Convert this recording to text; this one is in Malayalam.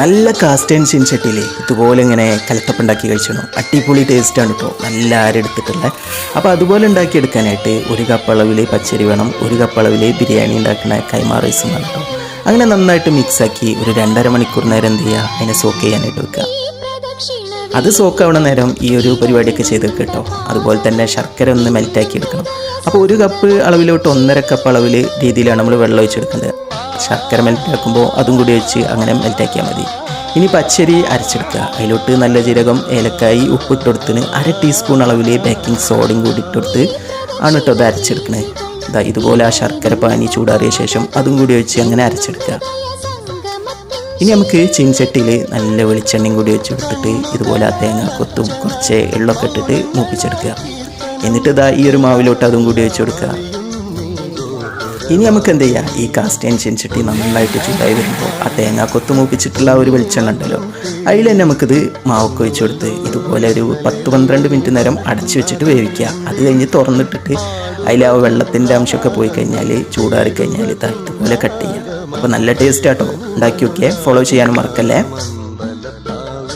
നല്ല കാസ്റ്റ് ആൻഡ് ചീൻചട്ടിയിൽ ഇതുപോലെ ഇങ്ങനെ കലത്തപ്പുണ്ടാക്കി കഴിച്ചോ. അടിപൊളി ടേസ്റ്റാണ് കേട്ടോ, നല്ല ആരെടുത്തിട്ടുള്ള. അപ്പോൾ അതുപോലെ ഉണ്ടാക്കിയെടുക്കാനായിട്ട് 1 കപ്പ് അളവിൽ പച്ചരി വേണം, 1 കപ്പ് അളവിൽ ബിരിയാണി ഉണ്ടാക്കുന്ന കൈമാ റൈസും വേണം കേട്ടോ. അങ്ങനെ നന്നായിട്ട് മിക്സാക്കി ഒരു 2.5 മണിക്കൂർ നേരം എന്ത് ചെയ്യുക, അതിനെ സോക്ക് ചെയ്യാനായിട്ട് വെക്കുക. അത് സോക്കാവണ നേരം ഈ ഒരു പരിപാടിയൊക്കെ ചെയ്ത് കേട്ടോ. അതുപോലെ തന്നെ ശർക്കര ഒന്ന് മെൽറ്റാക്കി എടുക്കണം. അപ്പോൾ 1 കപ്പ് അളവിലോട്ട് 1.5 കപ്പ് അളവിൽ രീതിയിലാണ് നമ്മൾ വെള്ളം ഒഴിച്ചെടുക്കേണ്ടത്. ശർക്കര മെൽറ്റാക്കുമ്പോൾ അതും കൂടി വെച്ച് അങ്ങനെ മെൽറ്റാക്കിയാൽ മതി. ഇനി പച്ചരി അരച്ചെടുക്കുക. അതിലോട്ട് നല്ല ജീരകം, ഏലക്കായി, ഉപ്പിട്ടെടുത്തിന് 1/2 ടീസ്പൂൺ അളവിൽ ബേക്കിംഗ് സോഡയും കൂടി ഇട്ടെടുത്ത് ആണ് കേട്ടോ അത് അരച്ചെടുക്കണേ. ഇതുപോലെ ആ ശർക്കര പാനി ചൂടാറിയ ശേഷം അതും കൂടി വെച്ച് അങ്ങനെ അരച്ചെടുക്കുക. ഇനി നമുക്ക് ചീൻചട്ടിയിൽ നല്ല വെളിച്ചെണ്ണയും കൂടി വെച്ച് കൊടുത്തിട്ട് ഇതുപോലെ ആ തേങ്ങാക്കൊത്തും കുറച്ച് എള്ളൊക്കെ ഇട്ടിട്ട് മൂപ്പിച്ചെടുക്കുക. എന്നിട്ട് ഈ ഒരു മാവിലോട്ട് അതും കൂടി വെച്ച് കൊടുക്കുക. ഇനി നമുക്ക് എന്ത് ചെയ്യുക, ഈ കാസ്റ്റ് ആൻഡ് ചീൻചട്ടി നന്നായിട്ട് ചൂടായി വരുമ്പോൾ ആ തേങ്ങാക്കൊത്ത് മൂപ്പിച്ചിട്ടുള്ള ഒരു വെളിച്ചെണ്ണ ഉണ്ടല്ലോ, അതിൽ തന്നെ നമുക്കിത് മാവൊക്കെ ഒഴിച്ച് കൊടുത്ത് ഇതുപോലെ ഒരു 10-12 മിനിറ്റ് നേരം അടച്ചു വെച്ചിട്ട് വേവിക്കുക. അത് കഴിഞ്ഞ് തുറന്നിട്ടിട്ട് അതിൽ ആ വെള്ളത്തിൻ്റെ അംശമൊക്കെ പോയി കഴിഞ്ഞാൽ ചൂടാറി കഴിഞ്ഞാൽ ഇതുപോലെ കട്ട് ചെയ്യുക. അപ്പോൾ നല്ല ടേസ്റ്റ് ആട്ടോ. ഉണ്ടാക്കി നോക്കിയേ, ഫോളോ ചെയ്യാനും മറക്കല്ലേ.